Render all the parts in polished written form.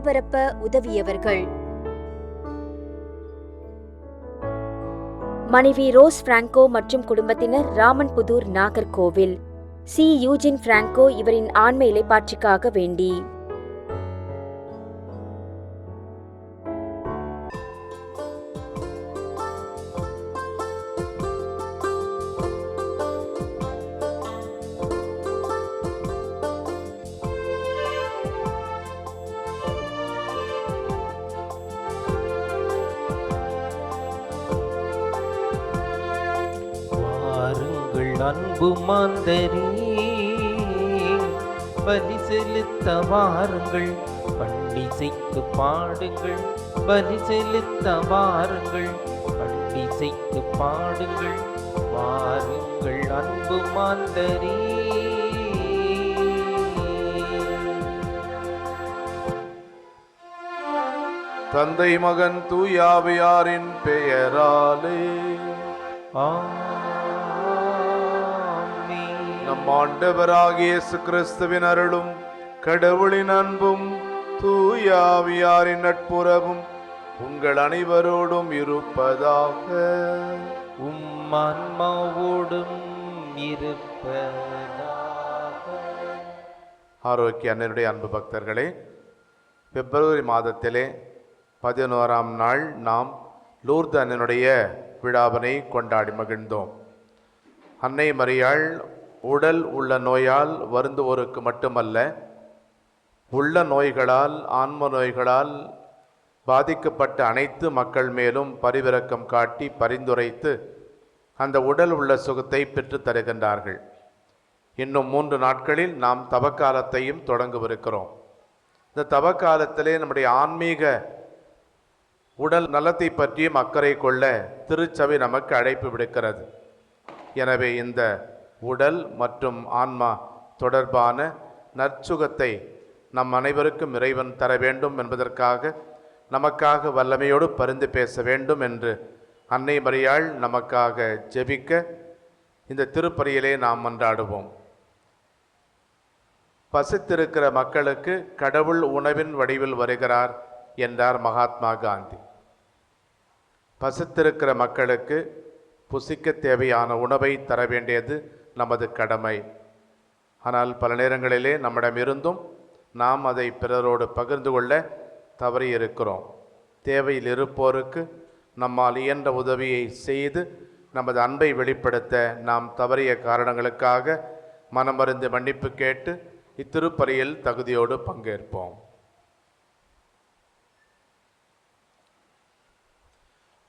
ஒளிபரப்ப உதவியவர்கள்: மனைவி rose Franco மற்றும் குடும்பத்தினர், Ramanputhur, Nagercoil. C. Eugene Franco இவரின் ஆன்ம இளைப்பாற்றிக்காக வேண்டி. அன்பு மாந்தரே, பலி செலுத்த வாருங்கள், பண்டிசைத்து பாடுங்கள். பலி செலுத்த வாருங்கள், பண்டிசைத்து பாடுங்கள். வாருங்கள் அன்பு மாந்தரே. தந்தை, மகன், தூயாவியாரின் பெயராலே நம் ஆண்டவராகிய இயேசு கிறிஸ்துவின் அருளும் கடவுளின் அன்பும் தூயாவியாரின் நட்புறவும் உங்கள் அனைவரோடும் இருப்பதாக. ஆன்மாவோடும் இருப்பதாக. ஆரோக்கிய அன்னையுடைய அன்பு பக்தர்களே, பிப்ரவரி மாதத்திலே 11ஆம் நாள் நாம் லூர்து அன்னையினுடைய விழாவினை கொண்டாடி மகிழ்ந்தோம். அன்னை மரியாள் உடல் உள்ள நோயால் வருந்துவோருக்கு மட்டுமல்ல, உள்ள நோய்களால், ஆன்ம நோய்களால் பாதிக்கப்பட்ட அனைத்து மக்கள் மேலும் பரிவிரக்கம் காட்டி பரிந்துரைத்து அந்த உடல் உள்ள சுகத்தை பெற்று தருகின்றார்கள். இன்னும் 3 நாட்களில் நாம் தவக்காலத்தையும் தொடங்கவிருக்கிறோம். இந்த தவக்காலத்திலே நம்முடைய ஆன்மீக உடல் நலத்தை பற்றியும் அக்கறை கொள்ள திருச்சபை நமக்கு அழைப்பு விடுக்கிறது. எனவே இந்த உடல் மற்றும் ஆன்மா தொடர்பான நற்சுகத்தை நம் அனைவருக்கும் இறைவன் தர வேண்டும் என்பதற்காக நமக்காக வல்லமையோடு பரிந்து பேச வேண்டும் என்று அன்னை மரியாள் நமக்காக ஜெபிக்க இந்த திருப்பலியிலே நாம் மன்றாடுவோம். பசித்திருக்கிற மக்களுக்கு கடவுள் உணவின் வடிவில் வருகிறார் என்றார் மகாத்மா காந்தி. பசித்திருக்கிற மக்களுக்கு புசிக்க தேவையான உணவை தர வேண்டியது நமது கடமை. ஆனால் பல நேரங்களிலே நம்மிடமிருந்தும் நாம் அதை பிறரோடு பகிர்ந்து கொள்ள தவறியிருக்கிறோம். தேவையில் இருப்போருக்கு நம்மால் இயன்ற உதவியை செய்து நமது அன்பை வெளிப்படுத்த நாம் தவறிய காரணங்களுக்காக மனமறிந்து மன்னிப்பு கேட்டு இத்திருப்பலியில் தகுதியோடு பங்கேற்போம்.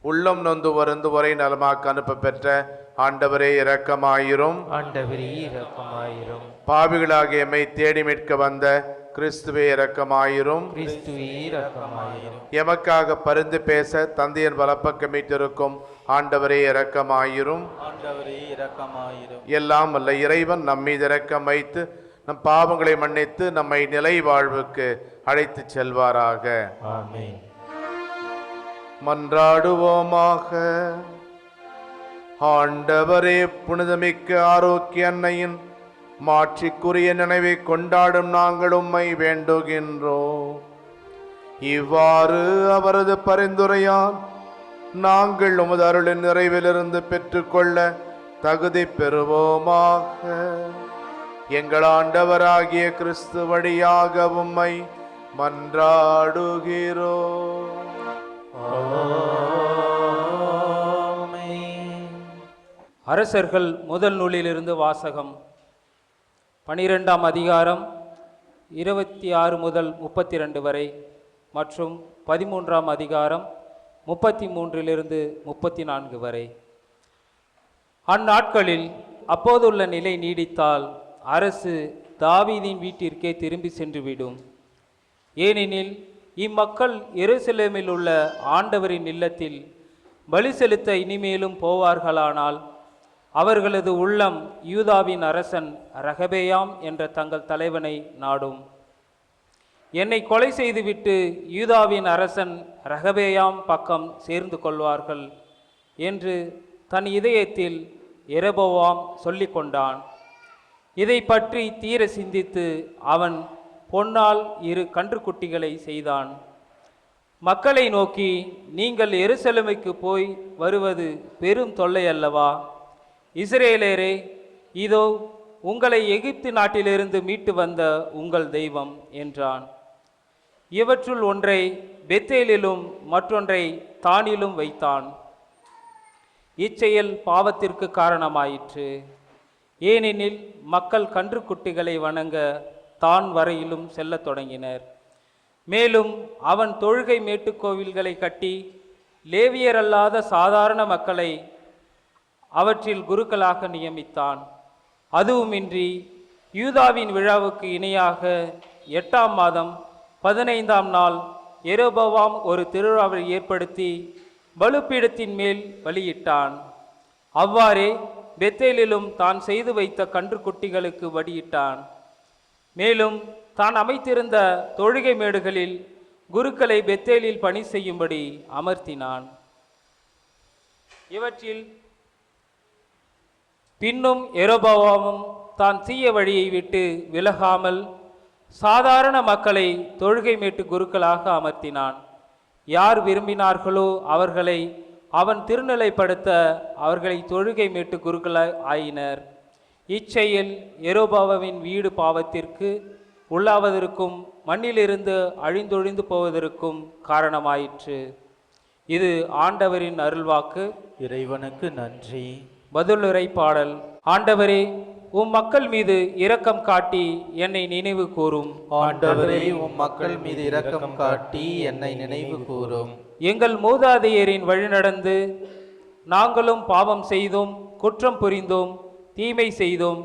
உள்ளம் நொந்து வருந்துவரை நலமாக்க அனுப்ப பெற்ற ஆண்டவரே இரக்கமாயிரும். ஆண்டவரே இரக்கமாயிரும். பாவிகளாகிய எம்மை தேடி மீட்க வந்த கிறிஸ்துவே இரக்கமாயிரும். கிறிஸ்துவே இரக்கமாயிரும். எமக்காக பரிந்து பேச தந்தையின் வலப்பக்கம் மீட்டிருக்கும் ஆண்டவரே இரக்கமாயிரும். ஆண்டவரே இரக்கமாயிரும். எல்லாம் வல்ல இறைவன் நம்மீது இரக்கம் வைத்து நம் பாவங்களை மன்னித்து நம்மை நிலை வாழ்வுக்கு அழைத்து செல்வாராக. ஆமென். மன்றாடுவோமாக. ஆண்டவரே, புனிதமிக்க ஆரோக்கிய அன்னையின் மாட்சிக்குரிய நினைவை கொண்டாடும் நாங்கள் உம்மை வேண்டுகின்றோம். இவ்வாறு அவரது பரிந்துரையால் நாங்கள் உமது அருளின் நிறைவிலிருந்து பெற்றுக்கொள்ள தகுதி பெறுவோமாக. எங்கள் ஆண்டவராகிய கிறிஸ்து வழியாக உம்மை மன்றாடுகிறோம். அரசர்கள் முதல் நூலிலிருந்து வாசகம். 12ஆம் அதிகாரம் 26 முதல் 32 வரை மற்றும் 13ஆம் அதிகாரம் 33 34 வரை. அந்நாட்களில் அப்போதுள்ள நிலை நீடித்தால் அரசு தாவீதின் வீட்டிற்கே திரும்பி சென்றுவிடும். ஏனெனில் இம்மக்கள் எருசலேமில் உள்ள ஆண்டவரின் இல்லத்தில் பலி செலுத்த இனிமேலும் போவார்களானால் அவர்களது உள்ளம் யூதாவின் அரசன் ரகபேயாம் என்ற தங்கள் தலைவனை நாடும். என்னை கொலை செய்துவிட்டு யூதாவின் அரசன் ரகபேயாம் பக்கம் சேர்ந்து கொள்வார்கள் என்று தன் இதயத்தில் எரபோவாம் சொல்லி கொண்டான். இதை பற்றி தீர சிந்தித்து அவன் பொன்னால் 2 கன்றுக்குட்டிகளை செய்தான். மக்களை நோக்கி, நீங்கள் எருசலேமுக்கு போய் வருவது பெரும் தொல்லை அல்லவா? இஸ்ரேலரே, இதோ உங்களை எகிப்து நாட்டிலிருந்து மீட்டு வந்த உங்கள் தெய்வம் என்றான். இவற்றுள் ஒன்றை பெத்தேலிலும் மற்றொன்றை தானிலும் வைத்தான். இச்செயல் பாவத்திற்கு காரணமாயிற்று. ஏனெனில் மக்கள் கன்றுக்குட்டிகளை வணங்க தான் வரையிலும் செல்லத் தொடங்கினர். மேலும் அவன் தொழுகை மேட்டுக்கோவில்களை கட்டி லேவியரல்லாத சாதாரண மக்களை அவற்றில் குருக்களாக நியமித்தான். அதுவுமின்றி யூதாவின் விழாவுக்கு இணையாக 8ஆம் மாதம் 15ஆம் நாள் எரோபவாம் ஒரு திருவிழாவை ஏற்படுத்தி பலிபீடத்தின் மேல் பலியிட்டான். அவ்வாறே பெத்தேலிலும் தான் செய்து வைத்த கன்றுக்குட்டிகளுக்கு பலியிட்டான். மேலும் தான் அமைத்திருந்த தொழுகை மேடுகளில் குருக்களை பெத்தேலில் பணி செய்யும்படி அமர்த்தினான். இவற்றில் பின்னும் எரோபவாமும் தான் தீய வழியை விட்டு விலகாமல் சாதாரண மக்களை தொழுகை மேட்டு குருக்களாக அமர்த்தினான். யார் விரும்பினார்களோ அவர்களை அவன் திருநிலைப்படுத்த அவர்களை தொழுகை மேட்டு குருக்களாய் ஆயினர். இச்செயல் எரோபவாமின் வீடு பாவத்திற்கு உள்ளாவதற்கும் மண்ணிலிருந்து அழிந்தொழிந்து போவதற்கும் காரணமாயிற்று. இது ஆண்டவரின் அருள்வாக்கு. இறைவனுக்கு நன்றி. பதிலுரை பாடல். ஆண்டவரே, உம் மக்கள் மீது இரக்கம் காட்டி என்னை நினைவு கூரும். ஆண்டவரே, உம் மக்கள் மீது இரக்கம் காட்டி என்னை நினைவு கூரும். எங்கள் மூதாதையரின் வழிநடந்து நாங்களும் பாவம் செய்தோம், குற்றம் புரிந்தோம், தீமை செய்தோம்.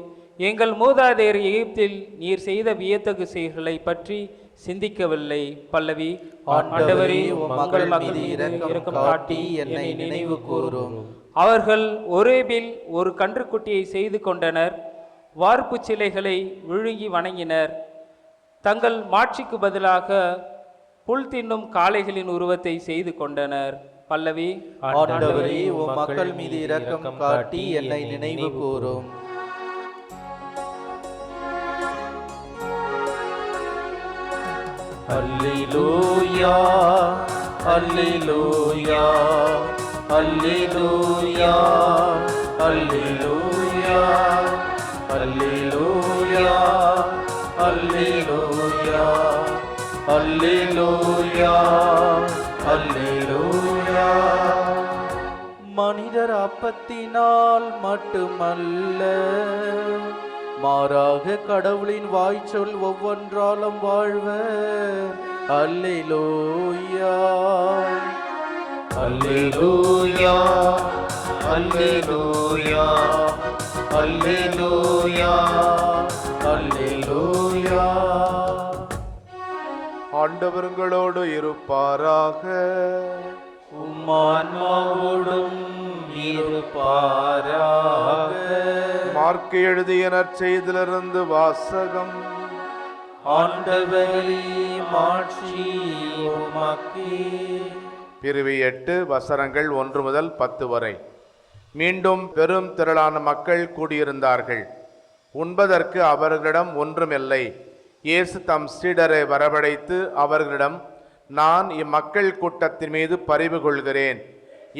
எங்கள் மூதாதையர் எகிப்தில் நீர் செய்த வியத்தகு செயல்களை பற்றி சிந்திக்கவில்லை. பல்லவி. ஆண்டவரே, உம் மக்கள் மீது இரக்கம் காட்டி என்னை நினைவு கூரும். அவர்கள் ஒரேபில் ஒரு கன்றுக்குட்டியை செய்து கொண்டனர். வார்ப்பு சிலைகளை விழுங்கி வணங்கினர். தங்கள் மாட்சிக்கு பதிலாக புல் தின்னும் காளைகளின் உருவத்தை செய்து கொண்டனர். பல்லவி. ஆண்டவரே, உம் மக்கள் மீது இரக்கம் காட்டி என்னை நினைவு கூரும். அல்லேலூயா, அல்லேலூயா, அல்லேலூயா, அல்லேலூயா, அல்லேலூயா, அல்லேலூயா, அல்லேலூயா, அல்லேலூயா. மனிதர் அப்பத்தினால் மட்டுமல்ல, மாறாக கடவுளின் வாய்ச்சொல் ஒவ்வொன்றாலும் வாழ்வர். அல்லேலூயா, அல்லேலூயா, அல்லேலூயா, அல்லேலூயா, அல்லேலூயா. ஆண்டவர்களோடு இருப்பாராக. உம் ஆன்மாவோடும் இருப்பாராக. மார்க்கு எழுதிய நற்செய்தியிலிருந்து வாசகம். ஆண்டவரே, மாட்சி உமக்கே. பிரிவு 8 வசனங்கள் 1 முதல் 10 வரை. மீண்டும் பெரும் திரளான மக்கள் கூடியிருந்தார்கள். உண்பதற்கு அவர்களிடம் ஒன்றுமில்லை. இயேசு தம் சீடரை வரவழைத்து அவர்களிடம், நான் இம்மக்கள் கூட்டத்தின் மீது பரிவு கொள்கிறேன்.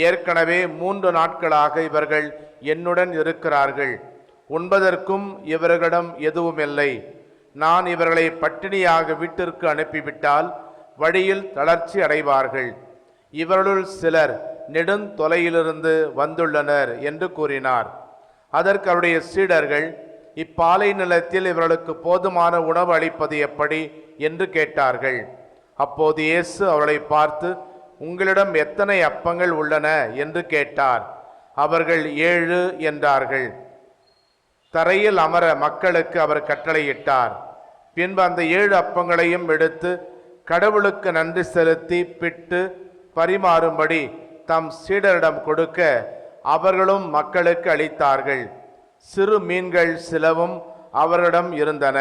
ஏற்கனவே 3 நாட்களாக இவர்கள் என்னுடன் இருக்கிறார்கள். உண்பதற்கும் இவர்களிடம் எதுவுமில்லை. நான் இவர்களை பட்டினியாக வீட்டிற்கு அனுப்பிவிட்டால் வழியில் தளர்ச்சி அடைவார்கள். இவர்களுள் சிலர் நெடுந்தொலையிலிருந்து வந்துள்ளனர் என்று கூறினார். அதற்கு அவருடைய சீடர்கள், இப்பாலை நிலத்தில் இவர்களுக்கு போதுமான உணவு அளிப்பது எப்படி என்று கேட்டார்கள். அப்போது இயேசு அவர்களை பார்த்து, உங்களிடம் எத்தனை அப்பங்கள் உள்ளன என்று கேட்டார். அவர்கள் 7 என்றார்கள். தரையில் அமர மக்களுக்கு அவர் கட்டளையிட்டார். பின்பு அந்த 7 அப்பங்களையும் எடுத்து கடவுளுக்கு நன்றி செலுத்தி பிட்டு பரிமாறும்படி தம் சீடரிடம் கொடுக்க அவர்களும் மக்களுக்கு அளித்தார்கள். சிறு மீன்கள் சிலவும் அவர்களிடம் இருந்தன.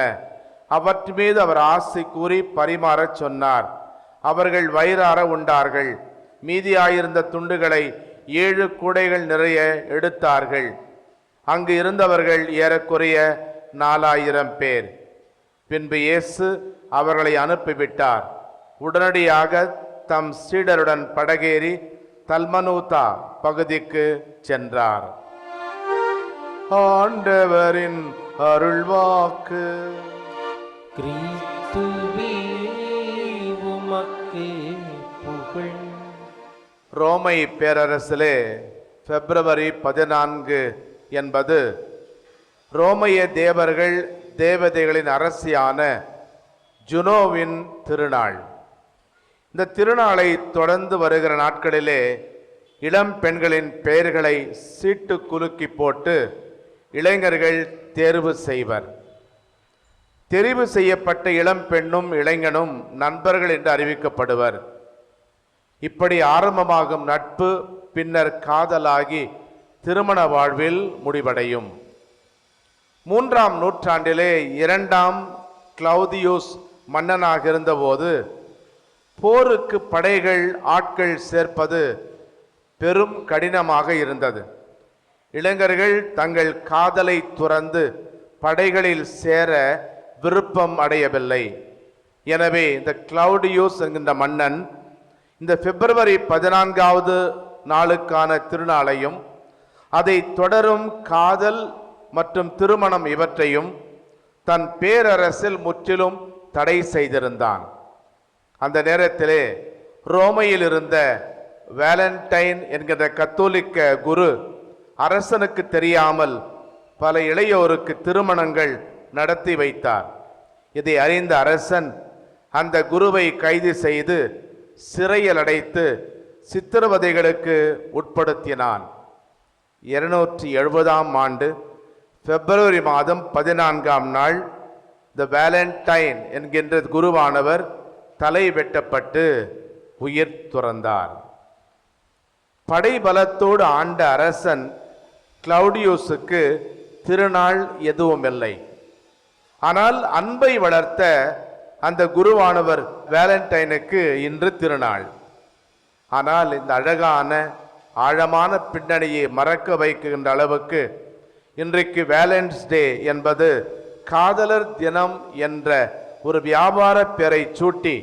அவற்று மீது அவர் ஆசை கூறி பரிமாறச் சொன்னார். அவர்கள் வயிறார உண்டார்கள். மீதியாயிருந்த துண்டுகளை 7 கூடைகள் நிறைய எடுத்தார்கள். அங்கு இருந்தவர்கள் ஏறக்குறைய 4000 பேர். பின்பு இயேசு அவர்களை அனுப்பிவிட்டார். உடனடியாக தம் சீடருடன் படகேறி தல்மனூதா பகுதிக்கு சென்றார். ஆண்டவரின் அருள்வாக்கு. கிறிஸ்துவே உமக்கு புகழ். ரோமை பேரரசிலே பிப்ரவரி 14 என்பது ரோமைய தேவர்கள் தேவதைகளின் அரசியான ஜுனோவின் திருநாள். இந்த திருநாளை தொடர்ந்து வருகிற நாட்களிலே இளம் பெண்களின் பெயர்களை சீட்டு குலுக்கி போட்டு இளைஞர்கள் தேர்வு செய்வர். தெரிவு செய்யப்பட்ட இளம் பெண்ணும் இளைஞனும் நண்பர்கள் என்று அறிவிக்கப்படுவர். இப்படி ஆரம்பமாகும் நட்பு பின்னர் காதலாகி திருமண வாழ்வில் முடிவடையும். 3ஆம் நூற்றாண்டிலே 2ஆம் கிளவுதியூஸ் மன்னனாக இருந்தபோது போருக்கு படைகள் ஆட்கள் சேர்ப்பது பெரும் கடினமாக இருந்தது. இளைஞர்கள் தங்கள் காதலை துறந்து படைகளில் சேர விருப்பம் அடையவில்லை. எனவே இந்த கிளவுடியூஸ் என்கின்ற மன்னன் இந்த பிப்ரவரி 14வது நாளுக்கான திருநாளையும் அதை தொடரும் காதல் மற்றும் திருமணம் இவற்றையும் தன் பேரரசில் முற்றிலும் தடை செய்திருந்தான். அந்த நேரத்திலே ரோமையில் இருந்த வேலண்டைன் என்கிற கத்தோலிக்க குரு அரசனுக்கு தெரியாமல் பல இளையோருக்கு திருமணங்கள் நடத்தி வைத்தார். இதை அறிந்த அரசன் அந்த குருவை கைது செய்து சிறையில் அடைத்து சித்திரவதைகளுக்கு உட்படுத்தினான். 270ஆம் ஆண்டு பிப்ரவரி மாதம் 14ஆம் நாள் இந்த வேலண்டைன் என்கின்ற குருவானவர் தலை வெட்டப்பட்டு உயிர் துறந்தார். படைபலத்தோடு ஆண்ட அரசன் கிளவுடியூஸுக்கு திருநாள் எதுவுமில்லை. ஆனால் அன்பை வளர்த்த அந்த குருவானவர் வேலண்டைனுக்கு இன்று திருநாள். ஆனால் இந்த அழகான ஆழமான பின்னணியை மறக்க வைக்கின்ற அளவுக்கு இன்றைக்கு வேலண்டைன்ஸ் டே என்பது காதலர் தினம் என்ற ஒரு வியாபார பெயரை சூட்டி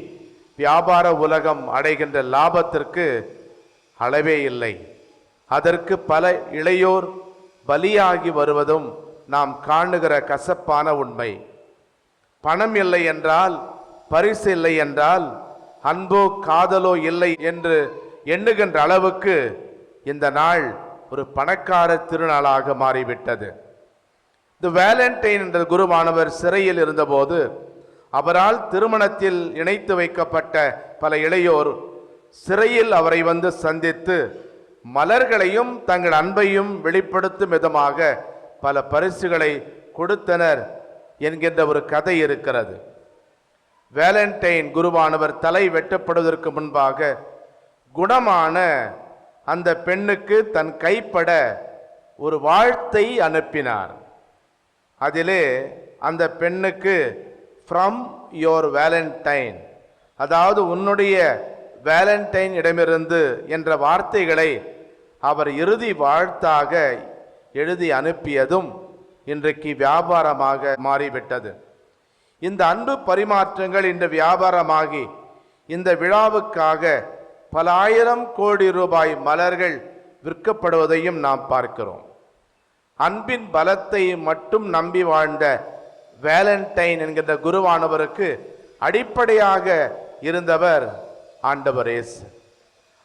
வியாபார உலகம் அடைகின்ற லாபத்திற்கு அளவே இல்லை. அதற்கு பல இளையோர் பலியாகி வருவதும் நாம் காணுகிற கசப்பான உண்மை. பணம் இல்லை என்றால், பரிசு இல்லை என்றால், அன்போ காதலோ இல்லை என்று எண்ணுகின்ற அளவுக்கு இந்த நாள் ஒரு பணக்கார திருநாளாக மாறிவிட்டது. இந்த வேலண்டைன் என்ற குருவானவர் சிறையில் இருந்தபோது அவரால் திருமணத்தில் இணைத்து வைக்கப்பட்ட பல இளையோர் சிறையில் அவரை வந்து சந்தித்து மலர்களையும் தங்கள் அன்பையும் வெளிப்படுத்தும் விதமாக பல பரிசுகளை கொடுத்தனர் என்கின்ற ஒரு கதை இருக்கிறது. வேலண்டைன் குருவானவர் தலை வெட்டப்படுவதற்கு முன்பாக குணமான அந்த பெண்ணுக்கு தன் கைப்பட ஒரு வாழ்த்தை அனுப்பினார். அதிலே அந்த பெண்ணுக்கு ஃப்ரம் யோர் வேலண்டைன், அதாவது உன்னுடைய வேலண்டைன் இடமிருந்து என்ற வார்த்தைகளை அவர் இறுதி வாழ்த்தாக எழுதி அனுப்பியதும் இன்றைக்கு வியாபாரமாக மாறிவிட்டது. இந்த அன்பு பரிமாற்றங்கள் இன்று வியாபாரமாகி இந்த விழாவுக்காக பல ஆயிரம் கோடி ரூபாய் மலர்கள் விற்கப்படுவதையும் நாம் பார்க்கிறோம். அன்பின் பலத்தை மட்டும் நம்பி வாழ்ந்த வேலண்டைன் என்கின்ற குருவானவருக்கு அடிப்படையாக இருந்தவர் ஆண்டவர் இயேசு.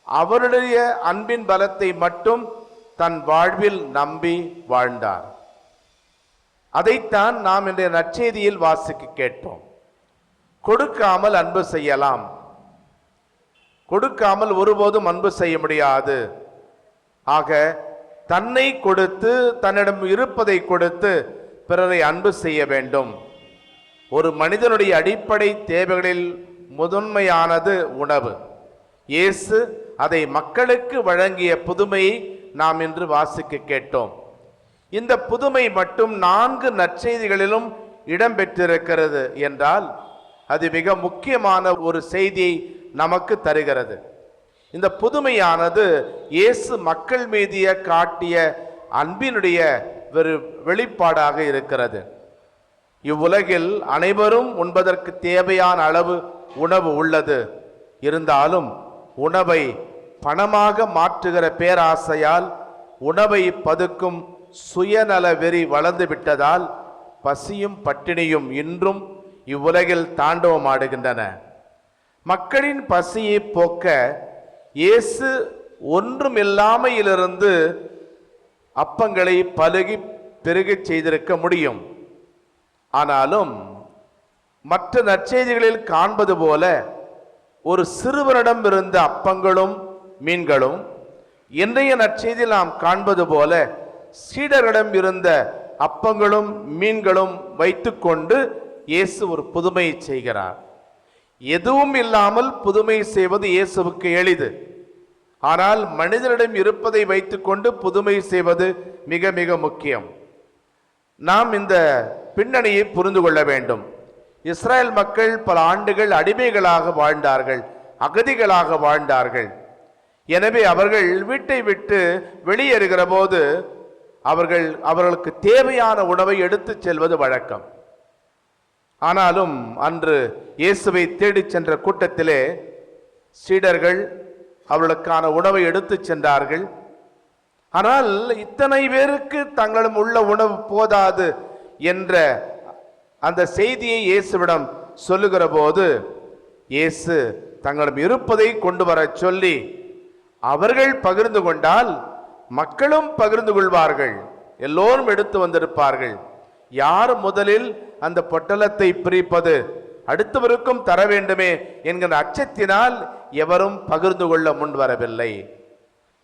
அவருடைய அன்பின் பலத்தை மட்டும் தன் வாழ்வில் நம்பி வாழ்ந்தார். அதைத்தான் நாம் இன்றைய நற்செய்தியில் வாசிக்க கேட்போம். கொடுக்காமல் அன்பு செய்யலாம், கொடுக்காமல் ஒருபோதும் அன்பு செய்ய முடியாது. ஆக தன்னை கொடுத்து, தன்னிடம் இருப்பதை கொடுத்து பிறரை அன்பு செய்ய வேண்டும். ஒரு மனிதனுடைய அடிப்படை தேவைகளில் முதன்மையானது உணவு. இயேசு அதை மக்களுக்கு வழங்கிய புதுமையை நாம் இன்று வாசிக்க கேட்டோம். இந்த புதுமை மட்டும் 4 நற்செய்திகளிலும் இடம்பெற்றிருக்கிறது என்றால் அது மிக முக்கியமான ஒரு செய்தியை நமக்கு தருகிறது. இந்த புதுமையானது இயேசு மக்கள் மீது காட்டிய அன்பினுடைய ஒரு வெளிப்பாடாக இருக்கிறது. இவ்வுலகில் அனைவரும் உண்பதற்கு தேவையான அளவு உணவு உள்ளது. இருந்தாலும் உணவை பணமாக மாற்றுகிற பேராசையால் உணவை பதுக்கும் சுயநல வெறி வளர்ந்து விட்டதால் பசியும் பட்டினியும் இன்றும் இவ்வுலகில் தாண்டவமாடுகின்றன. மக்களின் பசியை போக்க இயேசு ஒன்றுமில்லாமையிலிருந்து அப்பங்களை பலுகி பெருகச் செய்திருக்க முடியும். ஆனாலும் மற்ற நற்செய்திகளில் காண்பது போல ஒரு சிறுவனிடம் இருந்த அப்பங்களும் மீன்களும், இன்றைய நற்செய்தியில் நாம் காண்பது போல சீடரிடம் இருந்த அப்பங்களும் மீன்களும் வைத்துக்கொண்டு இயேசு ஒரு புதுமையை செய்கிறார். எதுவும் இல்லாமல் புதுமை செய்வது இயேசுவுக்கு எளிது. ஆனால் மனிதனிடம் இருப்பதை வைத்துக்கொண்டு புதுமை செய்வது மிக மிக முக்கியம். நாம் இந்த பின்னணியை புரிந்து கொள்ள வேண்டும். இஸ்ரேல் மக்கள் பல ஆண்டுகள் அடிமைகளாக வாழ்ந்தார்கள், அகதிகளாக வாழ்ந்தார்கள். எனவே அவர்கள் வீட்டை விட்டு வெளியேறுகிற போது அவர்களுக்கு தேவையான உணவை எடுத்துச் செல்வது வழக்கம். ஆனாலும் அன்று இயேசுவை தேடிச் சென்ற கூட்டத்திலே சீடர்கள் அவர்களுக்கான உணவை எடுத்துச் சென்றார்கள். ஆனால் இத்தனை பேருக்கு தங்களிடம் உள்ள உணவு போதாது என்ற அந்த செய்தியை இயேசுவிடம் சொல்லுகிற போது இயேசு தங்களிடம் இருப்பதை கொண்டு வர சொல்லி அவர்கள் பகிர்ந்து கொண்டால் மக்களும் பகிர்ந்து கொள்வார்கள், எல்லோரும் எடுத்து வந்திருப்பார்கள். யார் முதலில் அந்த பொட்டலத்தை பிரிப்பது, அடுத்தவருக்கும் தர வேண்டுமே என்கிற அச்சத்தினால் எவரும் பகிர்ந்து கொள்ள முன் வரவில்லை.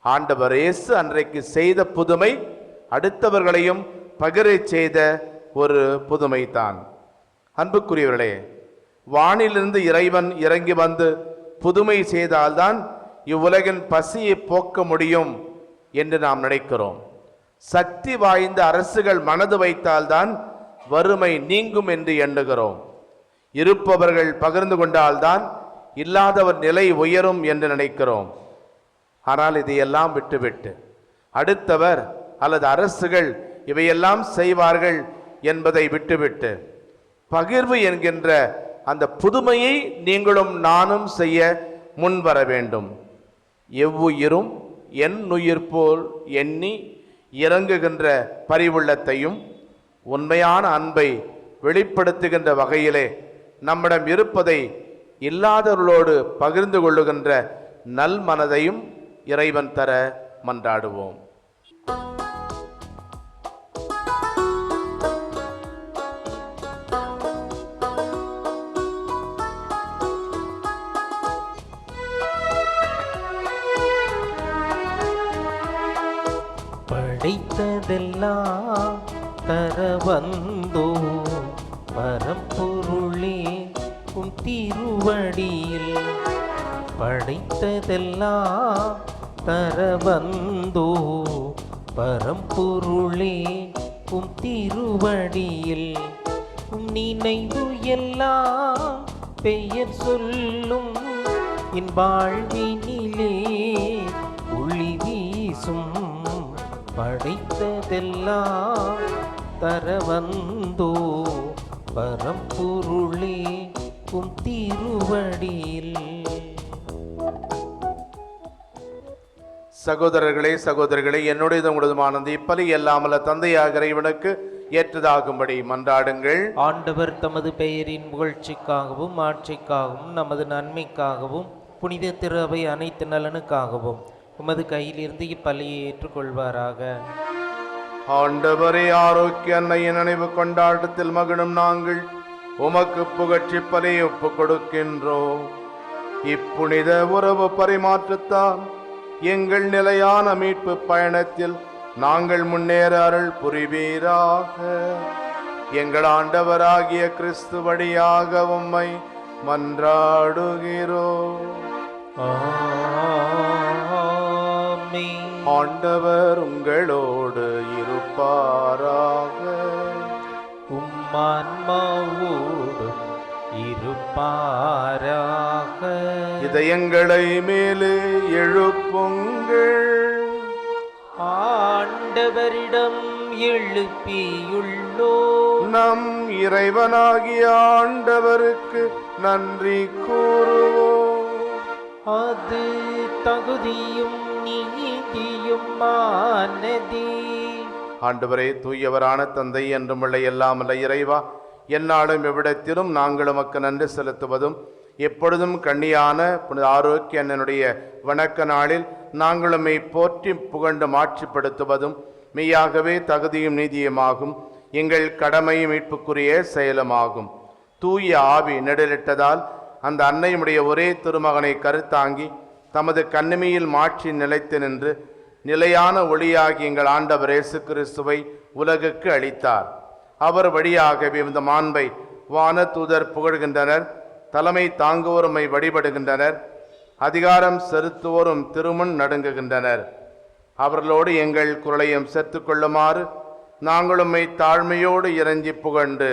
ஆண்டவர் இயேசு அன்றைக்கு செய்த புதுமை அடுத்தவர்களையும் பகிரச் செய்த ஒரு புதுமைதான். அன்புக்குரியவர்களே, வானிலிருந்து இறைவன் இறங்கி வந்து புதுமை செய்தால்தான் இவ்வுலகின் பசியை போக்க முடியும் என்று நாம் நினைக்கிறோம். சக்தி வாய்ந்த அரசுகள் மனது வைத்தால்தான் வறுமை நீங்கும் என்று எண்ணுகிறோம். இருப்பவர்கள் பகிர்ந்து கொண்டால்தான் இல்லாதவர் நிலை உயரும் என்று நினைக்கிறோம். ஆனால் இதையெல்லாம் விட்டுவிட்டு அடுத்தவர் அல்லது அரசுகள் இவையெல்லாம் செய்வார்கள் என்பதை விட்டுவிட்டு பகிர்வு என்கின்ற அந்த புதுமையை நீங்களும் நானும் செய்ய முன் வர வேண்டும். எவ்வுயிரும் என் உயிர் போல் எண்ணி இறங்குகின்ற பரிவுள்ளத்தையும் உண்மையான அன்பை வெளிப்படுத்துகின்ற வகையிலே நம்மிடம் இருப்பதை இல்லாதவர்களோடு பகிர்ந்து கொள்ளுகின்ற நல் மனதையும் இறைவன் தர மன்றாடுவோம். படைத்ததெல்லாம் தர வந்தோ பரம்பொருளே உம் திருவடியில், படைத்ததெல்லாம் தர வந்தோ பரம்பொருளே உம் திருவடியில், உம் நினைவு எல்லாம் பெயர் சொல்லும் என் வாழ்வினிலே ஒளி வீசும், படைத்ததெல்லாம் தர வந்தோ பரம்பொருளே உம் திருவடியில். சகோதரர்களே சகோதரிகளே, என்னுடைய உங்களதுமானது இப்பலி எல்லாமல்ல தந்தையாக இறைவனுக்கு ஏற்றதாகும்படி மன்றாடுங்கள். ஆண்டவர் தமது பெயரின் புகழ்ச்சிக்காகவும் ஆட்சிக்காகவும் நமது நன்மைக்காகவும் புனித திரு அவை அனைத்து நலனுக்காகவும் உமது கையிலிருந்து இப்பலியை ஏற்றுக்கொள்வாராக. ஆண்டவரே, ஆரோக்கிய அன்னையின் நினைவு கொண்டாட்டத்தில் மகிழும் நாங்கள் உமக்கு புகழ்ச்சி பலியை ஒப்புக் கொடுக்கின்றோம். இப்புனித உறவு பரிமாற்றத்தால் எங்கள் நிலையான மீட்பு பயணத்தில் நாங்கள் முன்னேற அருள் புரிவீராக. எங்கள் ஆண்டவராகிய கிறிஸ்து வழியாக உம்மை மன்றாடுகிறோம். ஆமென். ஆண்டவர் உங்களோடு இருப்பாராக. உம்மான்மாவோடும் இருப்பாராக. இதயங்களை மேலே எழுப்புங்கள். ஆண்டவரிடம் எழுப்பியுள்ளோம். நம் இறைவனாகிய ஆண்டவருக்கு நன்றி கூறுவோம். அது தகுதியும் நீதியுமானதே. ஆண்டவரே, தூயவரான தந்தை என்றுமுள்ள எல்லாமல்ல இறைவா, எந்நாளும் எவ்விடத்திலும் நாங்கள் உமக்கு நன்றி செலுத்துவதும் எப்பொழுதும் கண்ணியான புனித ஆரோக்கிய அண்ணனுடைய வணக்க நாளில் நாங்கள் உம்மை போற்றி புகழ்ந்து மாட்சிப்படுத்துவதும் மெய்யாகவே தகுதியும் நீதியுமாகும். எங்கள் கடமையும் மீட்புக்குரிய செயலுமாகும். தூய ஆவி நெடலிட்டதால் அந்த அன்னையுடைய ஒரே திருமகனை கருத்தாங்கி தமது கண்ணிமையில் மாட்சி நிலைத்து நின்று நிலையான ஒளியாகி எங்கள் ஆண்டவர் இயேசு கிறிஸ்துவை உலகுக்கு அளித்தார். அவர் வழியாகவே இந்த மாண்பை வான தூதர் புகழ்கின்றனர். தலைமை தாங்குவோருமை வழிபடுகின்றனர். அதிகாரம் செலுத்துவோரும் திருமுன் நடுங்குகின்றனர். அவர்களோடு எங்கள் குரலையும் சேர்த்து கொள்ளுமாறு நாங்கள் உம்மை தாழ்மையோடு இறைஞ்சி புகழ்ந்து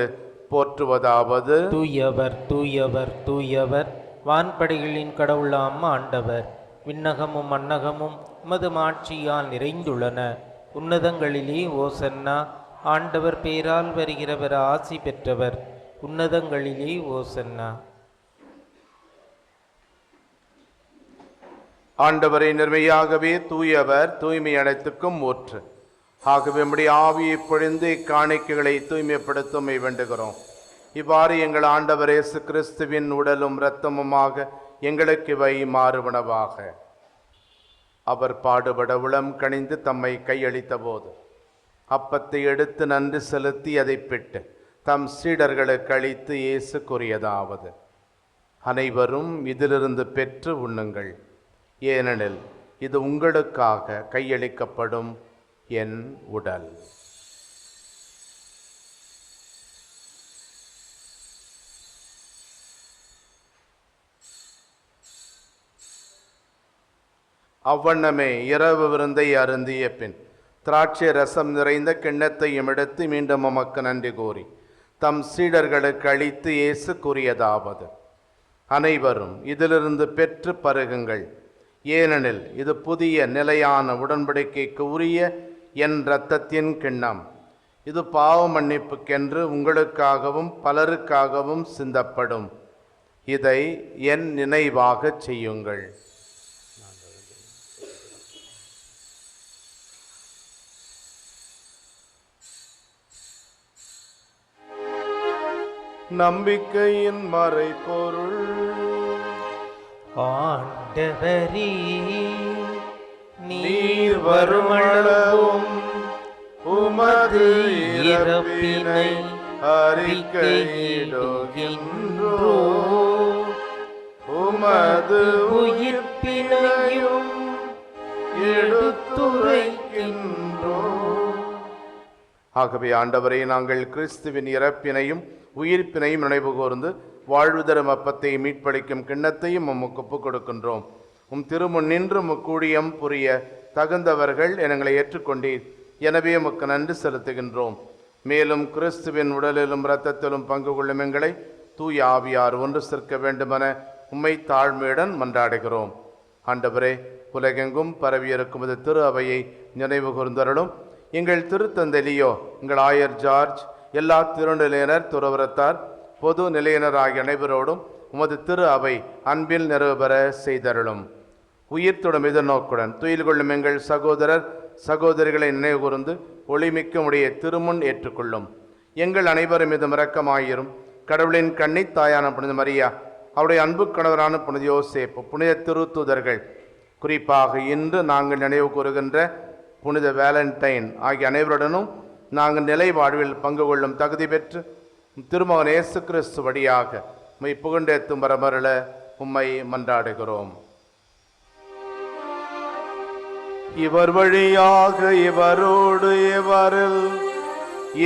போற்றுவதாவது: தூயவர் தூயவர் தூயவர், வான்படைகளின் கடவுளாம் ஆண்டவர். விண்ணகமும் மண்ணகமும் உமது மாட்சியால் நிறைந்துள்ளன. உன்னதங்களிலே ஓசன்னா. ஆண்டவர் பேரால் வருகிறவர் ஆசி பெற்றவர். உன்னதங்களிலே ஓசன்னா. ஆண்டவரை நிர்மையாகவே தூயவர், தூய்மை அனைத்துக்கும் ஊற்று. ஆகவே நம்முடைய ஆவியை பொழிந்து இக்காணிக்கைகளை தூய்மைப்படுத்தும் வேண்டுகிறோம். இவ்வாறு எங்கள் ஆண்டவர் இயேசு கிறிஸ்துவின் உடலும் இரத்தமுமாக எங்களுக்கு இவை மாறுவனவாக. அவர் பாடுபட உளம் கனிந்து தம்மை கையளித்த போது அப்பத்தை எடுத்து நன்றி செலுத்தி அதை பிட்டு தம் சீடர்களுக்கு அளித்து இயேசு கூறியதாவது: அனைவரும் இதிலிருந்து பெற்று உண்ணுங்கள், ஏனெனில் இது உங்களுக்காக கையளிக்கப்படும் என் உடல். அவ்வண்ணமே இரவு விருந்தை அருந்திய பின் திராட்சை ரசம் நிறைந்த கிண்ணத்தையும் எடுத்து மீண்டும் உமக்கு நன்றி கூறி தம் சீடர்களுக்கு அளித்து இயேசு கூறியதாவது: அனைவரும் இதிலிருந்து பெற்று பருகுங்கள், ஏனெனில் இது புதிய நிலையான உடன்படிக்கைக்கு உரிய என் இரத்தத்தின் கிண்ணம். இது பாவ மன்னிப்புக்கென்று உங்களுக்காகவும் பலருக்காகவும் சிந்தப்படும். இதை என் நினைவாகச் செய்யுங்கள். நம்பிக்கையின் மறைபொருள். ஆண்டவரே, நீர் வருமளவும் உமது இறப்பினை அறிக்கையிடுகின்றோ, உமது உயிர்ப்பினையும் எடுத்துரைக்கின்றோ. ஆகவே ஆண்டவரே, நாங்கள் கிறிஸ்துவின் இறப்பினையும் உயிர்ப்பினையும் நினைவு கூர்ந்து வாழ்வு தரும் அப்பத்தை மீட்பளிக்கும் கிண்ணத்தையும் உமக்கு ஒப்புக் கொடுக்கின்றோம். உம் திருமுன் நின்று முக்கூடியம் புரிய தகுந்தவர்கள் எங்களை ஏற்றுக்கொண்டீர். எனவே உமக்கு நன்றி செலுத்துகின்றோம். மேலும் கிறிஸ்துவின் உடலிலும் இரத்தத்திலும் பங்கு கொள்ளும் எங்களை தூய ஆவியார் ஒன்று சேர்க்க வேண்டுமென உம்மை தாழ்மையுடன் மன்றாடுகிறோம். ஆண்டவரே, உலகெங்கும் பரவியிருக்கும் இது திரு அவையை நினைவு கூர்ந்தருளும். எங்கள் திருத்தந்தை லியோ, எங்கள் ஆயர் ஜார்ஜ், எல்லா திருநிலையினர், துறவரத்தார், பொது நிலையினர் ஆகிய அனைவரோடும் உமது திரு அவை அன்பில் நிறைவு பெற செய்தருளும். உயிர்த்தொடும் எதிர்நோக்குடன் துயில் கொள்ளும் எங்கள் சகோதரர் சகோதரிகளை நினைவு கூர்ந்து ஒளிமிக்க உடைய திருமுன் ஏற்றுக்கொள்ளும். எங்கள் அனைவரும் மீது இரக்கமாயிரும். கடவுளின் கன்னித் தாயான புனித மரியா, அவருடைய அன்பு கணவரான புனித யோசேப்பு, புனித திருத்தூதர்கள், குறிப்பாக இன்று நாங்கள் நினைவு கூறுகின்ற புனித வேலண்டைன் ஆகிய அனைவருடனும் நாங்கள் நிலை வாழ்வில் பங்கு கொள்ளும் தகுதி பெற்று திருமகன் இயேசு கிறிஸ்து வழியாக உம்மை புகழ்ந்தேத்தும் வரமருள உம்மை மன்றாடுகிறோம். இவர் வழியாக இவரோடு இவரில்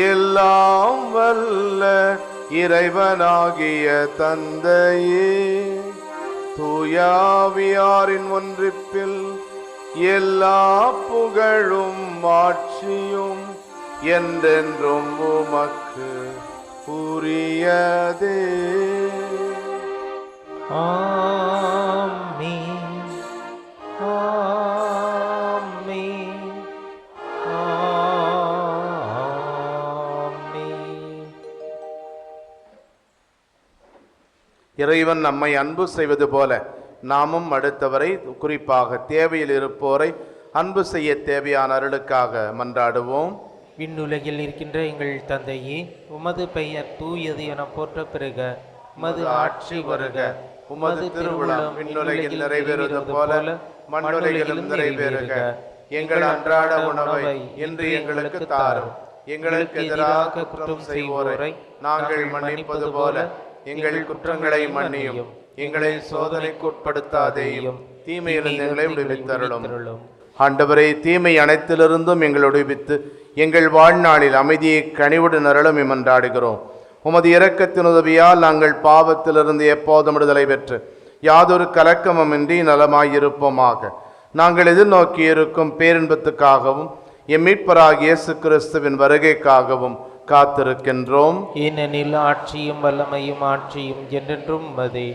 எல்லாம் வல்ல இறைவனாகிய தந்தையே, தூயாவியாரின் ஒன்றிப்பில் எல்லா புகழும் ஆட்சியும் என்றென்றும் உமக்கு உரியதே. ஆமென், ஆமென், ஆமென். இறைவன் நம்மை அன்பு செய்வது போல நாமும் அடுத்தவரை, குறிப்பாக தேவையில் இருப்போரை அன்பு செய்ய தேவையான அருளுக்காக மன்றாடுவோம். விண்ணுலகில் இருக்கின்ற எங்கள் தந்தையே, உமது பெயர் தூயது என போற்ற பெறுக. உமது ஆட்சி வருக. உமது திருவுளம் விண்ணுலகில் நிறைவேறுவது போல மண்ணுலகிலும் நிறைவேறுக. எங்கள் அன்றாட உணவை இன்று எங்களுக்கு தாரும். எங்களுக்கு எதிராக குற்றம் செய்வோரை நாங்கள் மன்னிப்பது போல எங்கள் குற்றங்களை மன்னியும். எங்களை சோதனைக்குட்படுத்தாதேயும், தீமையிலிருந்து எங்களை விடுவித்தருளும். ஆண்டவரே, தீமை அனைத்திலிருந்தும் எங்களை விடுவித்து எங்கள் வாழ்நாளில் அமைதியை கனிவுடன் அருளும் என்றாடுகிறோம். உமது இரக்கத்தின் உதவியால் நாங்கள் பாவத்திலிருந்து எப்போதும் விடுதலை பெற்று யாதொரு கலக்கமுமின்றி நலமாயிருப்போமாக. நாங்கள் எதிர்நோக்கி இருக்கும் பேரின்பத்துக்காகவும் எம் மீட்பராகிய இயேசு கிறிஸ்துவின் வருகைக்காகவும் காத்திருக்கின்றோம். ஏனெனில் ஆட்சியும் வல்லமையும் ஆட்சியும் என்றென்றும் உமதே.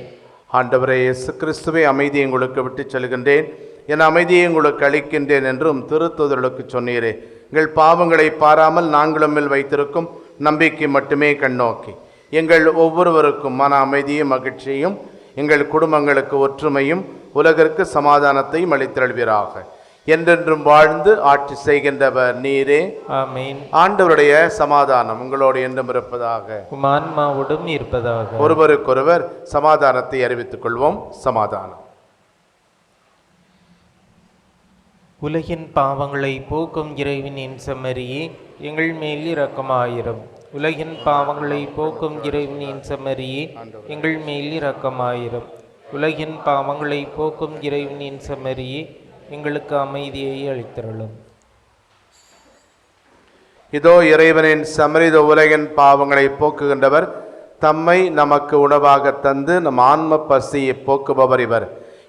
ஆண்டவரே இயேசு கிறிஸ்துவை அமைதியை உங்களுக்கு விட்டுச் செல்கின்றேன், என் அமைதியை உங்களுக்கு அளிக்கின்றேன் என்றும் திருத்தூதர்களுக்கு சொன்னீரே. எங்கள் பாவங்களை பாராமல் நாங்களும் மேல் வைத்திருக்கும் நம்பிக்கை மட்டுமே கண்ணோக்கி எங்கள் ஒவ்வொருவருக்கும் மன அமைதியும் மகிழ்ச்சியும், எங்கள் குடும்பங்களுக்கு ஒற்றுமையும், உலகிற்கு சமாதானத்தையும் அளித்தருள்வீராக. என்றென்றும் வாழ்ந்து ஆட்சி செய்கின்றவர் நீரே. ஆமென். ஆண்டவருடைய சமாதானம் உங்களோடு என்றும் இருப்பதாக. உம் ஆன்மாவோடும் இருப்பதாக. ஒருவருக்கொருவர் சமாதானத்தை அறிவித்துக் கொள்வோம். சமாதானம். உலகின் பாவங்களை போக்கும் இறைவனின் செம்மறியே, எங்கள் மேல் இரக்கமாயிரும். உலகின் பாவங்களை போக்கும் இறைவனின் செம்மறியே, எங்கள் மேல் இரக்கமாயிரும். உலகின் பாவங்களை போக்கும் இறைவனின் செம்மறியே, எங்களுக்கு அமைதியை அளித்தருளும். இதோ இறைவனின் செம்மறித உலகின் பாவங்களை போக்குகின்றவர். தம்மை நமக்கு உணவாக தந்து நம் ஆன்ம பசியை போக்குபவர் இவர்.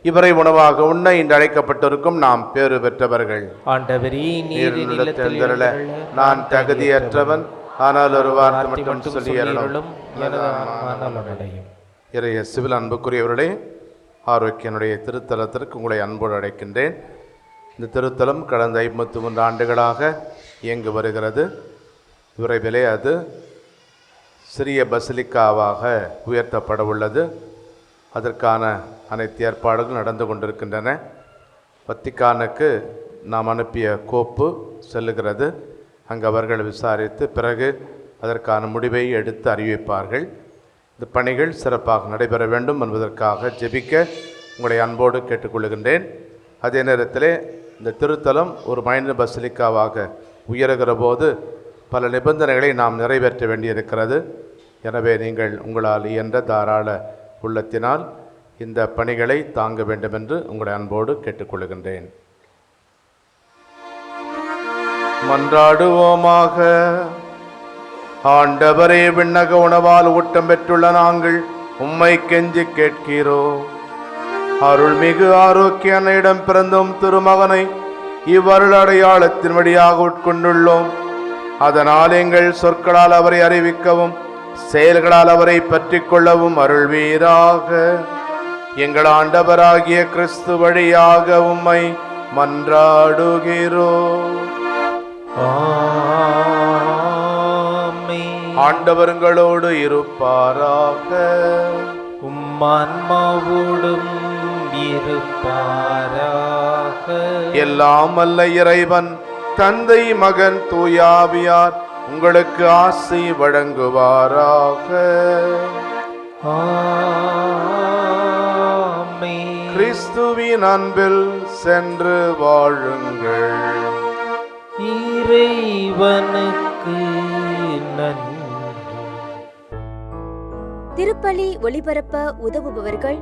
இவரை உணவாக உண்ண இன்று அழைக்கப்பட்டிருக்கும் நாம் பேறு பெற்றவர்கள். ஆண்டவரே, நீர் நிலத்தில் நான் தகுதியற்றவன், ஆனால் ஒரு வார்த்தை மட்டும் சொல்லி அருளும், எனது ஆன்மா நலமடையும். இறைய சிவில் அன்புக்குரியவர்களே, ஆரோக்கியனுடைய திருத்தலத்திற்கு உங்களை அன்போடு அழைக்கின்றேன். இந்த திருத்தலம் கடந்த 53 ஆண்டுகளாக இயங்கி வருகிறது. விரைவிலே அது சிறிய பசிலிக்காவாக உயர்த்தப்பட உள்ளது. அதற்கான அனைத்து ஏற்பாடுகளும் நடந்து கொண்டிருக்கின்றன. வத்திக்கானுக்கு நாம் அனுப்பிய கோப்பு செல்லுகிறது. அங்கு அவர்கள் விசாரித்து பிறகு அதற்கான முடிவை எடுத்து அறிவிப்பார்கள். இந்த பணிகள் சிறப்பாக நடைபெற வேண்டும் என்பதற்காக ஜெபிக்க உங்களை அன்போடு கேட்டுக்கொள்கின்றேன். அதே நேரத்தில் இந்த திருத்தலம் ஒரு மைனர் பசிலிக்காவாக உயருகிற போது பல நிபந்தனைகளை நாம் நிறைவேற்ற வேண்டியிருக்கிறது. எனவே நீங்கள் உங்களால் இயன்ற தாராள உள்ளத்தினால் இந்த பணிகளை தாங்க வேண்டும் என்று உங்களை அன்போடு கேட்டுக்கொள்கின்றேன். மன்றாடுவோமாக. ஆண்டவரே, விண்ணக உணவால் ஊட்டம் பெற்றுள்ள நாங்கள் உம்மை கெஞ்சி கேட்கிறோம். அருள்மிகு ஆரோக்கியனிடம் பிறந்தும் திருமகனை இவ்வருள் அடையாளத்தின் வழியாக உட்கொண்டுள்ளோம். அதனால் எங்கள் சொற்களால் அவரை அறிவிக்கவும் செயல்களால் அவரை பற்றி கொள்ளவும் அருள்வீராக. எங்கள் ஆண்டவராகிய கிறிஸ்து வழியாக உம்மை மன்றாடுகிறோம். ஆண்டவர்களோடு இருப்பாராக. உம்மான்மாவோடும் இருப்பாராக. எல்லாம் அல்ல இறைவன் தந்தை, மகன், தூயாவியார் உங்களுக்கு ஆசி வழங்குவாராக. கிறிஸ்துவின் அன்பில் சென்று வாழுங்கள். இறைவனுக்கு நன்றி. திருப்பலி ஒளிபரப்ப உதவுபவர்கள்: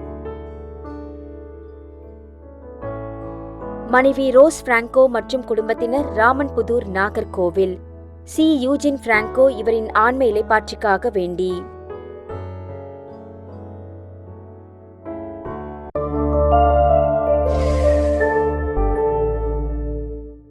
மனைவி ரோஸ் பிராங்கோ மற்றும் குடும்பத்தினர், Ramanputhur, Nagercoil. C Eugene Franco இவரின் ஆன்ம இலைப்பாற்றிக்காக வேண்டி